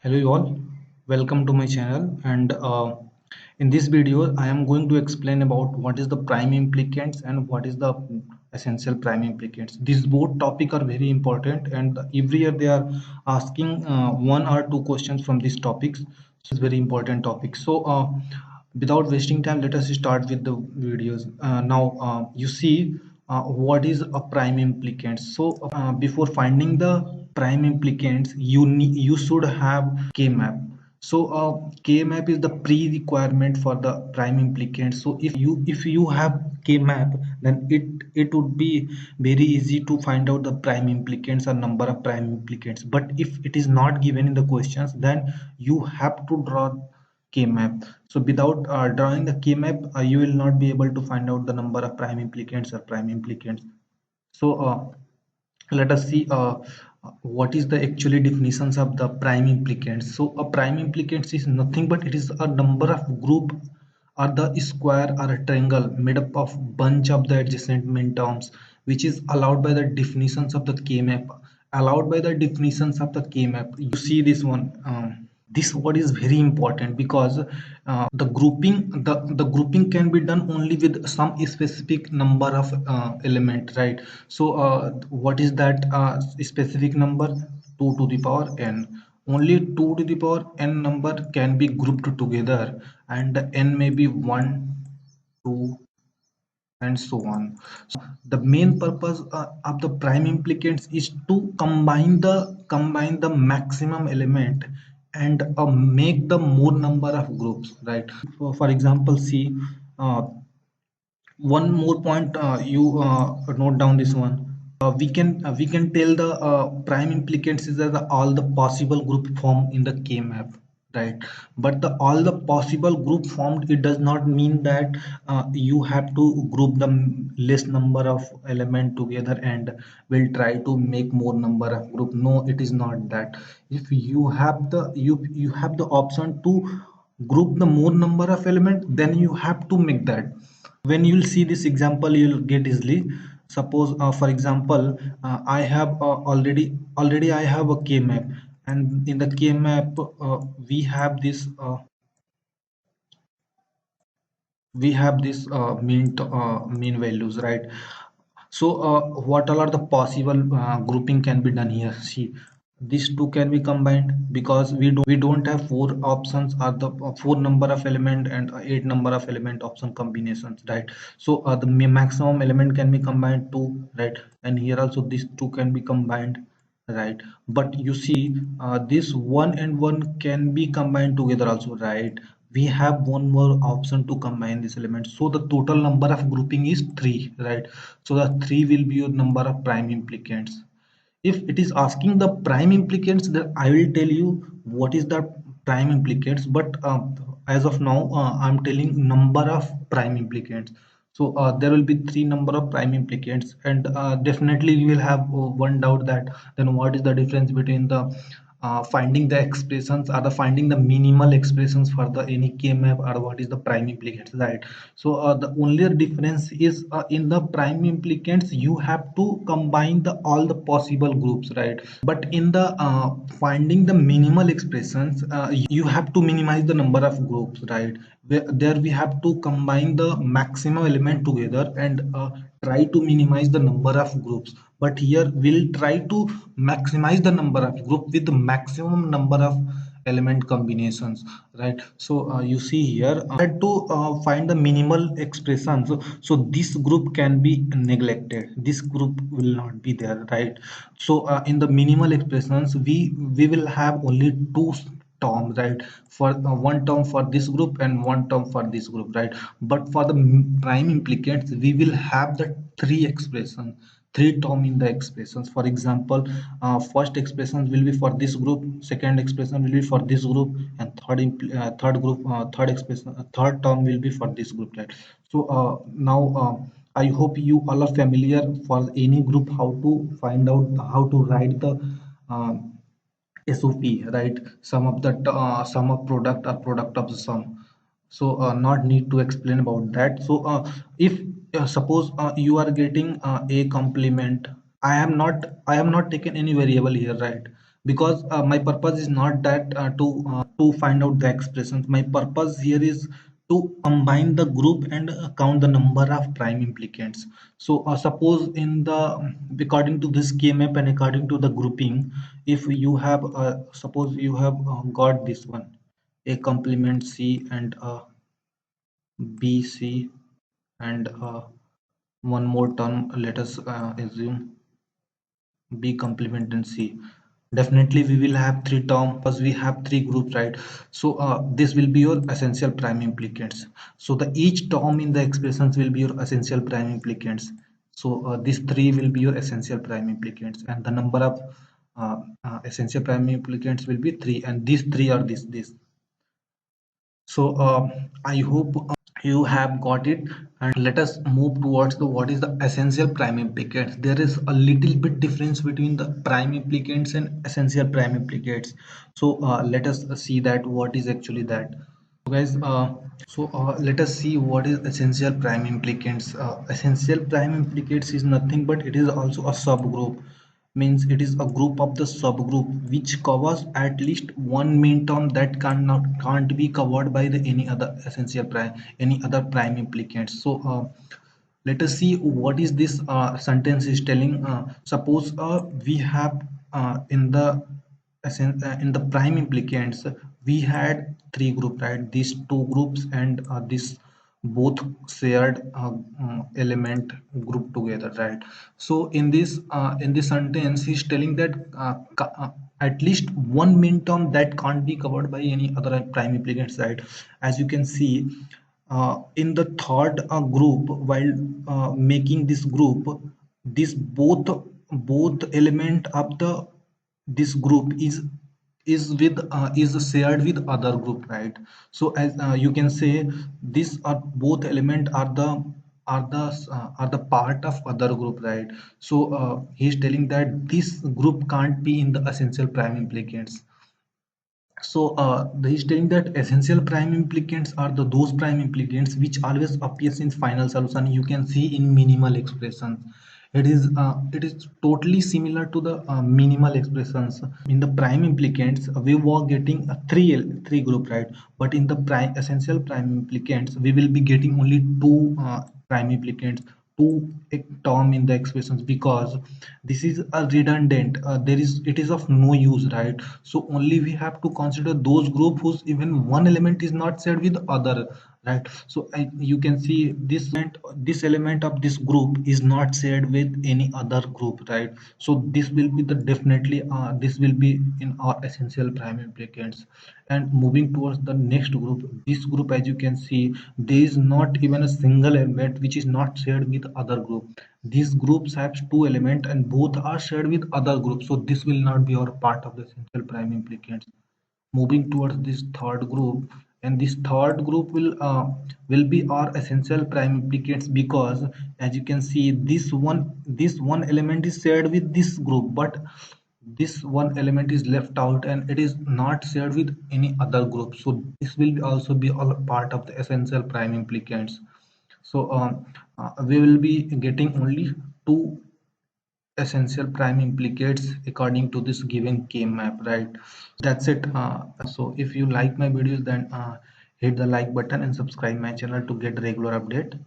Hello you all, welcome to my channel and in this video I am going to explain about what is the prime implicants and what is the essential prime implicants. These both topic are very important and every year they are asking one or two questions from these topics. So it's very important topic. So without wasting time, let us start with the videos. Now you see what is a prime implicant. So before finding the prime implicants, you should have K-map. So K-map is the pre-requirement for the prime implicant. So if you have K-map, then it would be very easy to find out the prime implicants or number of prime implicants. But if it is not given in the questions, then you have to draw K-map. So without drawing the K-map, you will not be able to find out the number of prime implicants or prime implicants. So let us see what is the actually definitions of the prime implicants. So a prime implicants is nothing but it is a number of group or the square or a triangle made up of bunch of the adjacent minterms which is allowed by the definitions of the K-map. Allowed by the definitions of the K-map. You see this one. This word is very important because the grouping can be done only with some specific number of element, right? So what is that specific number? 2 to the power n. Only 2 to the power n number can be grouped together, and n may be 1, 2, and so on. So the main purpose of the prime implicants is to combine the maximum element and make the more number of groups, right? For example, see one more point, you note down this one. We can tell the prime implicants is that all the possible group formed in the K map, right? But the all the possible group formed, it does not mean that you have to group the less number of element together and will try to make more number of group. No, it is not that. If you have the you have the option to group the more number of element, then you have to make that. When you'll see this example, you'll get easily. Suppose for example, I have already I have a K map, and in the K map we have this mean values, right? So what all are the possible grouping can be done here? See, these two can be combined because we don't have four options or the four number of element and eight number of element option combinations, right? So the maximum element can be combined two, right? And here also these two can be combined, right? But you see this one and one can be combined together also, right? We have one more option to combine this element, so the total number of grouping is three, right? So the three will be your number of prime implicants. If it is asking the prime implicants, then I will tell you what is the prime implicants. But as of now I'm telling number of prime implicants. So there will be three number of prime implicants, and definitely you will have one doubt that then what is the difference between the finding the expressions or the finding the minimal expressions for the any K map, or what is the prime implicants, right? So the only difference is in the prime implicants you have to combine the all the possible groups, right? But in the finding the minimal expressions, you have to minimize the number of groups, right? There we have to combine the maximum element together and try to minimize the number of groups. But here we'll try to maximize the number of group with the maximum number of element combinations, right? So you see here to find the minimal expression. So this group can be neglected, this group will not be there, right? So in the minimal expressions we will have only two terms, right? For one term for this group and one term for this group, right? But for the prime implicants we will have the three expressions, three term in the expressions. For example, first expression will be for this group, second expression will be for this group, and third group third expression third term will be for this group, right? So now I hope you all are familiar for any group how to find out, how to write the uh, SOP, right? Sum of product or product of the sum. So not need to explain about that. So if suppose you are getting a complement, I am not taken any variable here, right? because my purpose is not that to find out the expressions. My purpose here is to combine the group and count the number of prime implicants. So suppose in the according to this KMap and according to the grouping, if you have suppose you have got this one, a complement C and B C and one more term, let us assume B complement and C. Definitely we will have three term because we have three groups, right? So this will be your essential prime implicants. So the each term in the expressions will be your essential prime implicants. So these three will be your essential prime implicants, and the number of essential prime implicants will be three, and these three are this. So I hope you have got it, and let us move towards the what is the essential prime implicates. There is a little bit difference between the prime implicates and essential prime implicates. So let us see that what is actually that. So guys, let us see what is essential prime implicates. Essential prime implicates is nothing but it is also a subgroup, means it is a group of the subgroup which covers at least one main term that can't be covered by the any other essential prime, any other prime implicants. So let us see what is this sentence is telling. Suppose we have in the prime implicants we had three groups, right? These two groups and this both shared element group together, right? So in this sentence he's telling that at least one main term that can't be covered by any other prime implicants, right? As you can see in the third group, while making this group, this both element of the this group is shared with other group, right? So as you can say these are both element are the part of other group, right? So he's telling that this group can't be in the essential prime implicants. So he's telling that essential prime implicants are those prime implicants which always appears in final solution. You can see in minimal expressions. It is totally similar to the minimal expressions. In the prime implicants, we were getting a three group, right? But in the prime essential prime implicants, we will be getting only two prime implicants, two term in the expressions, because this is a redundant, it is of no use, right? So only we have to consider those group whose even one element is not shared with other, right? So you can see this element of this group is not shared with any other group, right? So this will be the definitely this will be in our essential prime implicants. And moving towards the next group, this group, as you can see, there is not even a single element which is not shared with other group. These groups have two elements and both are shared with other groups, so this will not be our part of the essential prime implicants. Moving towards this third group, and this third group will be our essential prime implicants, because as you can see this one element is shared with this group, but this one element is left out and it is not shared with any other group, so this will also be all part of the essential prime implicants. So we will be getting only two essential prime implicates according to this given K map, right? That's it. So if you like my videos, then hit the like button and subscribe my channel to get regular update.